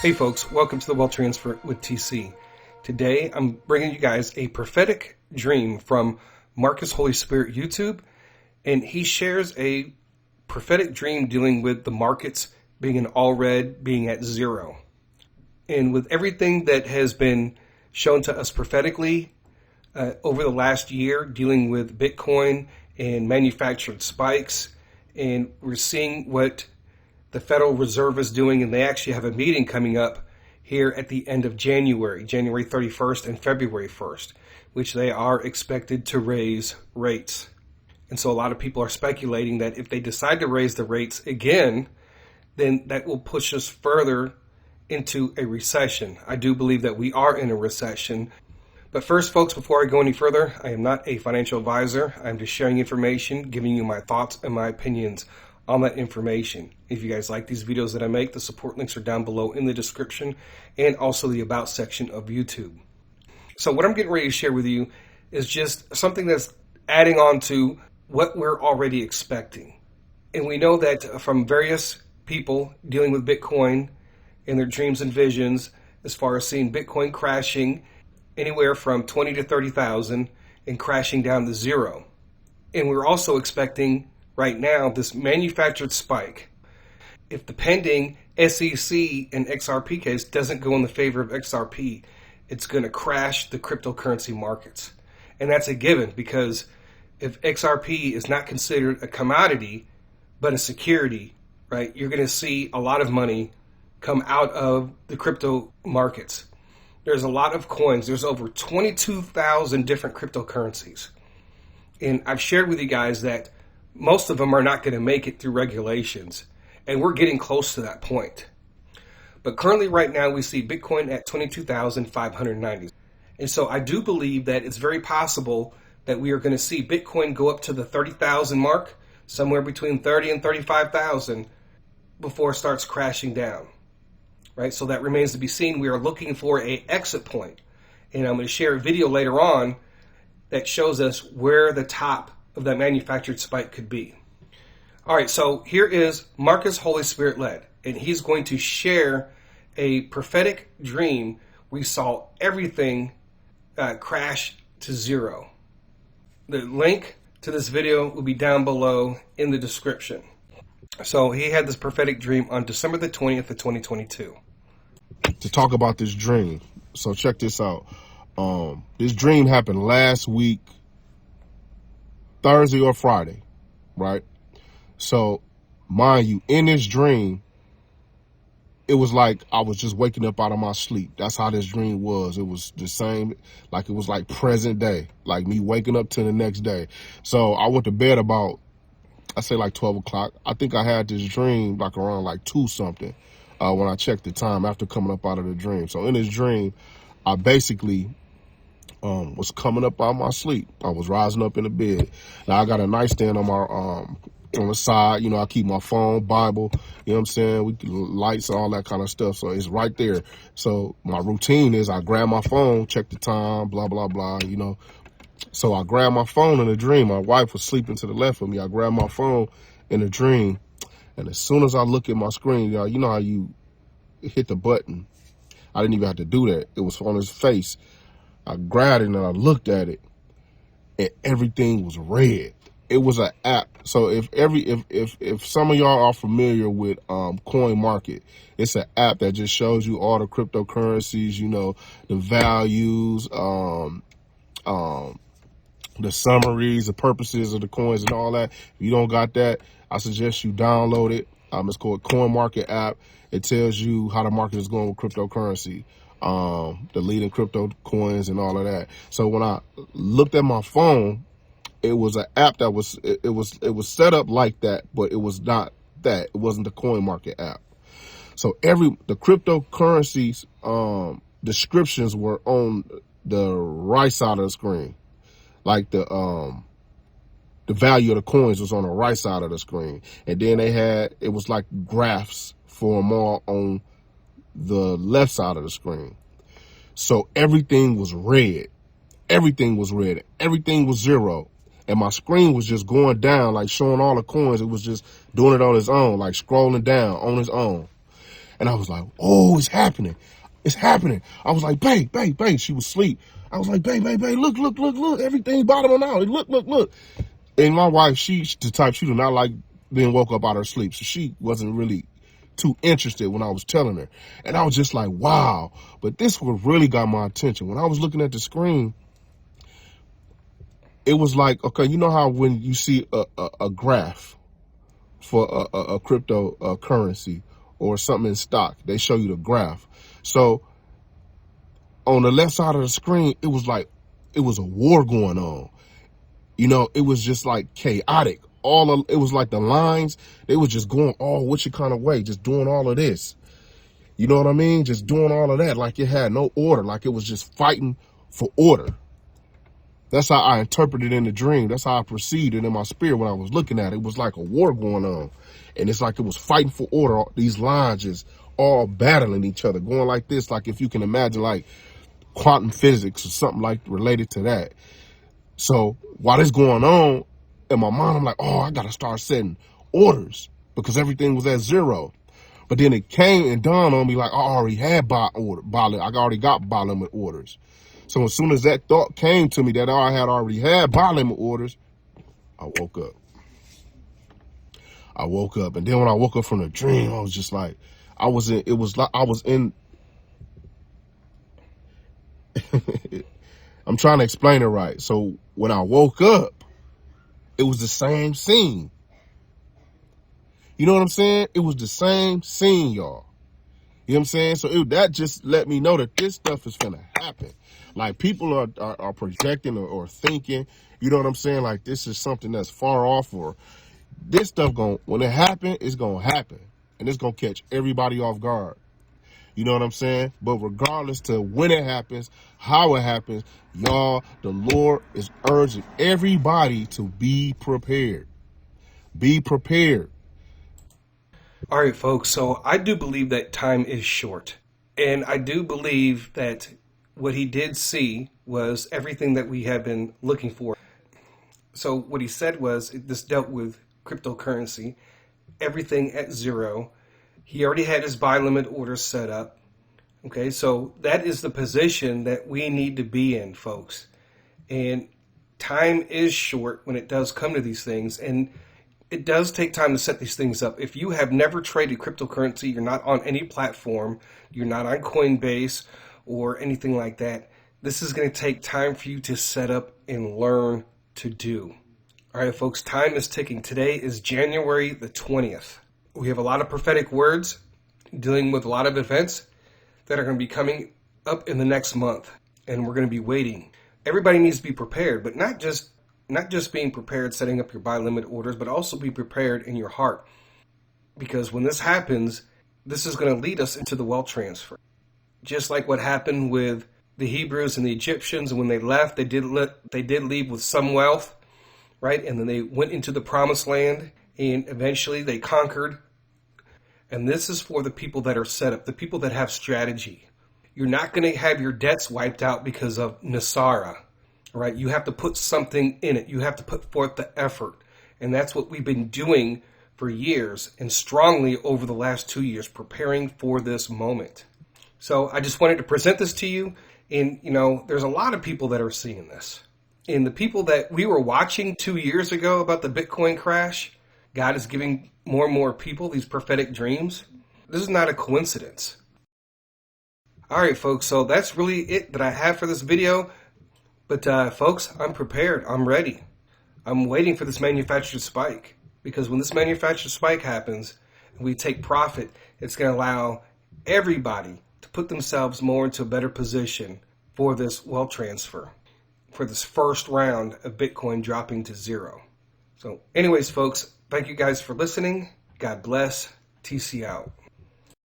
Hey folks, welcome to the Wealth Transfer with TC. Today I'm bringing you guys a prophetic dream from Marcus Holy Spirit YouTube, and he shares a prophetic dream dealing with the markets being in all red, being at zero. And with everything that has been shown to us prophetically over the last year, dealing with Bitcoin and manufactured spikes, and we're seeing what the Federal Reserve is doing, and they actually have a meeting coming up here at the end of January 31st and February 1st, which they are expected to raise rates. And so a lot of people are speculating that if they decide to raise the rates again, then that will push us further into a recession. I do believe that we are in a recession. But first, folks, before I go any further, I am not a financial advisor. I'm just sharing information, giving you my thoughts and my opinions on that information. If you guys like these videos that I make, the support links are down below in the description and also the About section of YouTube. So what I'm getting ready to share with you is just something that's adding on to what we're already expecting. And we know that from various people dealing with Bitcoin in their dreams and visions, as far as seeing Bitcoin crashing anywhere from 20 to 30,000 and crashing down to zero. And we're also expecting right now this manufactured spike. If the pending SEC and XRP case doesn't go in the favor of XRP, it's going to crash the cryptocurrency markets. And that's a given, because if XRP is not considered a commodity but a security, right, you're going to see a lot of money come out of the crypto markets. There's a lot of coins. There's over 22,000 different cryptocurrencies. And I've shared with you guys that most of them are not going to make it through regulations, and we're getting close to that point. But currently right now we see Bitcoin at 22,590. And so I do believe that it's very possible that we are going to see Bitcoin go up to the 30,000 mark, somewhere between 30 and 35,000 before it starts crashing down. Right? So that remains to be seen. We are looking for an exit point. And I'm going to share a video later on that shows us where the top of that manufactured spike could be. All right, so here is Marcus Holy Spirit led, and he's going to share a prophetic dream. We saw everything crash to zero. The link to this video will be down below in the description. So he had this prophetic dream on December the 20th of 2022. To talk about this dream. So check this out. This dream happened last week, Thursday or Friday, right? So, mind you, in this dream, it was like I was just waking up out of my sleep. That's how this dream was. It was the same, like it was like present day, like me waking up to the next day. So I went to bed about, I say like 12 o'clock. I think I had this dream like around like 2 something when I checked the time after coming up out of the dream. So in this dream, I basically was coming up out of my sleep. I was rising up in the bed. Now I got a nightstand on my on the side. You know, I keep my phone, Bible, you know what I'm saying? Lights, all that kind of stuff. So it's right there. So my routine is I grab my phone, check the time, blah, blah, blah, you know. So I grabbed my phone in a dream. My wife was sleeping to the left of me. I grabbed my phone in a dream. And as soon as I look at my screen, y'all, you know how you hit the button. I didn't even have to do that. It was on his face. I grabbed it and I looked at it, and everything was red. It was an app. So if some of y'all are familiar with Coin Market, it's an app that just shows you all the cryptocurrencies, you know, the values, the summaries, the purposes of the coins and all that. If you don't got that, I suggest you download it. It's called Coin Market app. It tells you how the market is going with cryptocurrency, the leading crypto coins and all of that. So when I looked at my phone, it was an app that was, it was set up like that, but it was not that. It wasn't the Coin Market app. So the cryptocurrencies, descriptions were on the right side of the screen. Like the value of the coins was on the right side of the screen. And then it was like graphs for them all on the left side of the screen. So everything was red. Everything was red. Everything was zero. And my screen was just going down, like showing all the coins. It was just doing it on its own, like scrolling down on its own. And I was like, oh, it's happening. It's happening. I was like, babe, babe, babe. She was asleep. I was like, babe, babe, babe, look, look, look, look. Everything bottoming out. Look, look, look. And my wife, she's the type, she do not like being woke up out of her sleep. So she wasn't really too interested when I was telling her. And I was just like, wow. But this what really got my attention. When I was looking at the screen, it was like, okay, you know how when you see a graph for a cryptocurrency or something in stock, they show you the graph. So on the left side of the screen, it was like, it was a war going on. You know, it was just like chaotic. It was like the lines, they was just going all which kind of way, just doing all of this. You know what I mean? Just doing all of that. Like it had no order, like it was just fighting for order. That's how I interpreted it in the dream. That's how I perceived it in my spirit when I was looking at it. It was like a war going on. And it's like it was fighting for order. These lines just all battling each other, going like this, like if you can imagine like quantum physics or something like related to that. So while this going on, in my mind, I'm like, oh, I got to start setting orders because everything was at zero. But then it came and dawned on me like I already had I already got buy limit orders. So as soon as that thought came to me that I had already had buy limit orders, I woke up. And then when I woke up from the dream, I was just like, I'm trying to explain it right. So when I woke up, it was the same scene. You know what I'm saying? It was the same scene, y'all. You know what I'm saying? So that just let me know that this stuff is finna happen. Like people are projecting or thinking, you know what I'm saying? Like this is something that's far off, or this stuff when it happen, it's gonna happen. And it's gonna catch everybody off guard. You know what I'm saying? But regardless to when it happens, how it happens, y'all, the Lord is urging everybody to be prepared. Be prepared. All right, folks. So I do believe that time is short. And I do believe that what he did see was everything that we have been looking for. So what he said was this dealt with cryptocurrency, everything at zero. He already had his buy limit orders set up. Okay, so that is the position that we need to be in, folks. And time is short when it does come to these things. And it does take time to set these things up. If you have never traded cryptocurrency, you're not on any platform, you're not on Coinbase or anything like that, this is going to take time for you to set up and learn to do. All right, folks, time is ticking. Today is January the 20th. We have a lot of prophetic words dealing with a lot of events that are going to be coming up in the next month, and we're going to be waiting. Everybody needs to be prepared, but not just being prepared setting up your buy limit orders, but also be prepared in your heart. Because when this happens, this is going to lead us into the wealth transfer. Just like what happened with the Hebrews and the Egyptians, when they left, they did leave with some wealth, right? And then they went into the promised land, and eventually they conquered. And this is for the people that are set up, the people that have strategy. You're not going to have your debts wiped out because of Nasara, right? You have to put something in it. You have to put forth the effort. And that's what we've been doing for years and strongly over the last 2 years, preparing for this moment. So I just wanted to present this to you. And, there's a lot of people that are seeing this. And the people that we were watching 2 years ago about the Bitcoin crash, God is giving more and more people these prophetic dreams. This is not a coincidence. All right, folks, so that's really it that I have for this video. But, folks, I'm prepared. I'm ready. I'm waiting for this manufactured spike. Because when this manufactured spike happens, and we take profit, it's going to allow everybody to put themselves more into a better position for this wealth transfer, for this first round of Bitcoin dropping to zero. So anyways, folks, thank you guys for listening. God bless. TC out.